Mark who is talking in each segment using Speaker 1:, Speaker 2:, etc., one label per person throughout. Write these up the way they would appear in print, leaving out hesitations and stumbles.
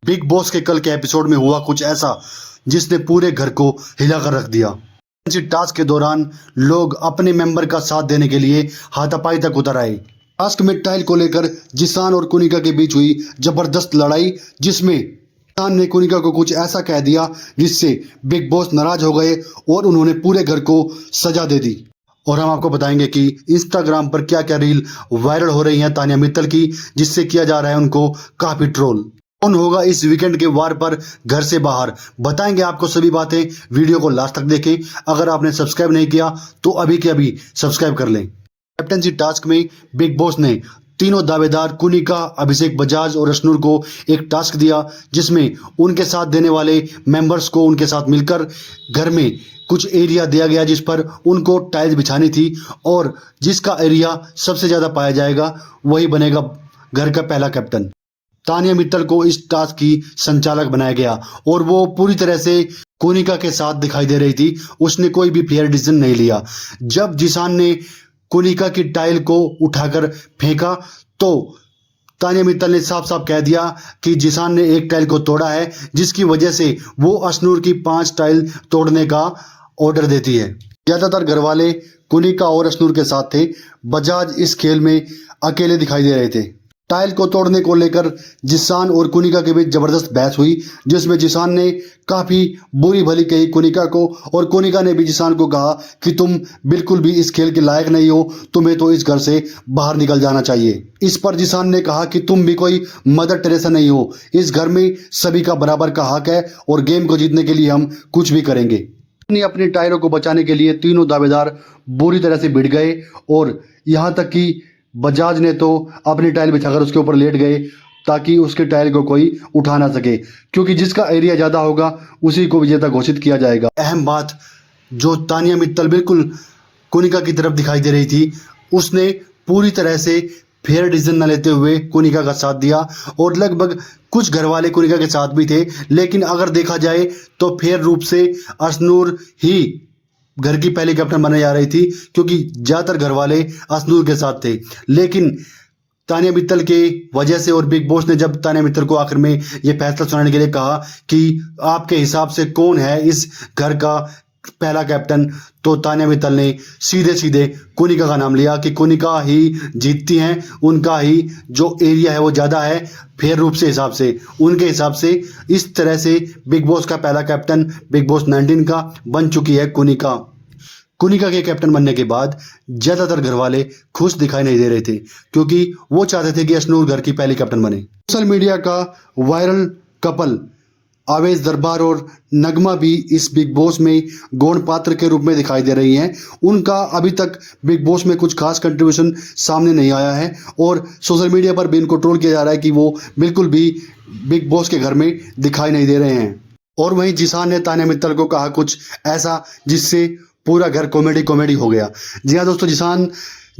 Speaker 1: Big boss के कल के एपिसोड में हुआ कुछ ऐसा जिसने पूरे घर को हिलाकर रख दिया। इसी टास्क के दौरान लोग अपने मेंबर का साथ देने के लिए हाथापाई तक उतर आए। टास्क में टाइल को लेकर जिसान और कुनिका के बीच हुई जबरदस्त लड़ाई, जिसमें जिसान ने कुनिका को कुछ ऐसा कह दिया जिससे बिग बॉस नाराज हो गए और उन्होंने पूरे घर को सजा दे दी। और हम आपको बताएंगे कि इंस्टाग्राम पर क्या क्या रील वायरल हो रही हैं तानिया मित्तल की, जिससे किया जा रहा है उनको काफी ट्रोल। कौन होगा इस वीकेंड के वार पर घर से बाहर, बताएंगे आपको सभी बातें। वीडियो को लास्ट तक देखें। अगर आपने सब्सक्राइब नहीं किया तो अभी के अभी सब्सक्राइब कर लें। कैप्टनसी टास्क में बिग बॉस ने तीनों दावेदार कुनिका, अभिषेक बजाज और अशनूर को एक टास्क दिया, जिसमें उनके साथ देने वाले मेंबर्स को उनके साथ मिलकर घर में कुछ एरिया दिया गया जिस पर उनको टाइल्स बिछानी थी, और जिसका एरिया सबसे ज़्यादा पाया जाएगा वही बनेगा घर का पहला कैप्टन। तानिया मित्तल को इस टास्क की संचालक बनाया गया और वो पूरी तरह से कुनिका के साथ दिखाई दे रही थी। उसने कोई भी फेयर डिसीजन नहीं लिया। जब जिसान ने कुनिका की टाइल को उठाकर फेंका तो तानिया मित्तल ने साफ साफ कह दिया कि जिसान ने एक टाइल को तोड़ा है, जिसकी वजह से वो अशनूर की 5 टाइल तोड़ने का ऑर्डर देती है। ज्यादातर घरवाले कुनिका और अशनूर के साथ थे। बजाज इस खेल में अकेले दिखाई दे रहे थे। टाइल को तोड़ने को लेकर जिसान और कुनिका के बीच जबरदस्त बहस हुई, जिसमें जिसान ने काफी बुरी भली कही कुनिका को, और कुनिका ने भी जिसान को कहा कि तुम बिल्कुल भी इस खेल के लायक नहीं हो, तुम्हें तो इस घर से बाहर निकल जाना चाहिए। इस पर जिसान ने कहा कि तुम भी कोई मदर टेरेसा नहीं हो, इस घर में सभी का बराबर का हक है और गेम को जीतने के लिए हम कुछ भी करेंगे। अपनी टायरों को बचाने के लिए तीनों दावेदार बुरी तरह से भिड़ गए, और यहाँ तक कि बजाज ने तो अपनी टाइल बिछाकर उसके ऊपर लेट गए ताकि उसके टाइल को कोई उठा ना सके, क्योंकि जिसका एरिया ज़्यादा होगा उसी को विजेता घोषित किया जाएगा। अहम बात जो तानिया मित्तल बिल्कुल कुनिका की तरफ दिखाई दे रही थी, उसने पूरी तरह से फेयर डिसीजन न लेते हुए कुनिका का साथ दिया, और लगभग कुछ घरवाले कुनिका के साथ भी थे। लेकिन अगर देखा जाए तो फेयर रूप से अशनूर ही घर की पहली कैप्टन बनने जा रही थी, क्योंकि ज़्यादातर घरवाले अशनूर के साथ थे। लेकिन तानिया मित्तल के वजह से, और बिग बॉस ने जब तानिया मित्तल को आखिर में ये फैसला सुनाने के लिए कहा कि आपके हिसाब से कौन है इस घर का पहला कैप्टन, तो तानिया मित्तल ने सीधे सीधे कुनिका का नाम लिया कि कुनिका ही जीतती हैं, उनका ही जो एरिया है वो ज़्यादा है फेयर रूप से हिसाब से, उनके हिसाब से। इस तरह से बिग बॉस का पहला कैप्टन बिग बॉस 19 का बन चुकी है कुनिका। कुनिका के कैप्टन बनने के बाद ज़्यादातर घरवाले खुश दिखाई नहीं दे रहे थे, क्योंकि वो चाहते थे कि अशनूर घर की पहली कैप्टन बने। सोशल मीडिया का वायरल कपल आवेश दरबार और नगमा भी इस बिग बॉस में गौण पात्र के रूप में दिखाई दे रही हैं। उनका अभी तक बिग बॉस में कुछ खास कंट्रीब्यूशन सामने नहीं आया है, और सोशल मीडिया पर भी इनको ट्रोल किया जा रहा है कि वो बिल्कुल भी बिग बॉस के घर में दिखाई नहीं दे रहे हैं। और वहीं जिसान ने तानिया मित्तल को कहा कुछ ऐसा जिससे पूरा घर कॉमेडी कॉमेडी हो गया। जी हाँ दोस्तों, जिसान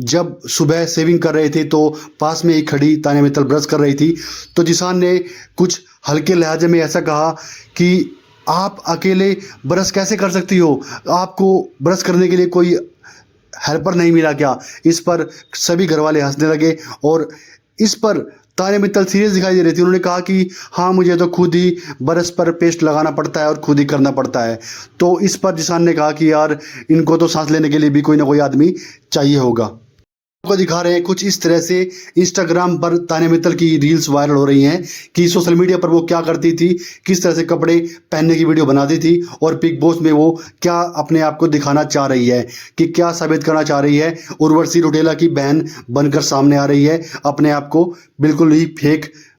Speaker 1: जब सुबह शेविंग कर रहे थे तो पास में ही खड़ी तानिया मित्तल ब्रश कर रही थी, तो जिसान ने कुछ हल्के लहजे में ऐसा कहा कि आप अकेले ब्रश कैसे कर सकती हो, आपको ब्रश करने के लिए कोई हेल्पर नहीं मिला क्या। इस पर सभी घरवाले हंसने लगे, और इस पर तानिया मित्तल सीरियस दिखाई दे रही थी। उन्होंने कहा कि हाँ, मुझे तो खुद ही ब्रश पर पेस्ट लगाना पड़ता है और खुद ही करना पड़ता है। तो इस पर जिसान ने कहा कि यार इनको तो सांस लेने के लिए भी कोई ना कोई आदमी चाहिए होगा। को दिखा रहे हैं कुछ इस तरह से इंस्टाग्राम पर तानिया मित्तल की रील्स वायरल हो रही हैं कि सोशल मीडिया पर वो क्या करती थी, किस तरह से कपड़े पहनने की वीडियो बनाती थी, और बिग बॉस में वो क्या अपने आप को दिखाना चाह रही है, कि क्या साबित करना चाह रही है। उर्वशी रौटेला की बहन बनकर सामने आ रही है, अपने आप को बिल्कुल ही फेक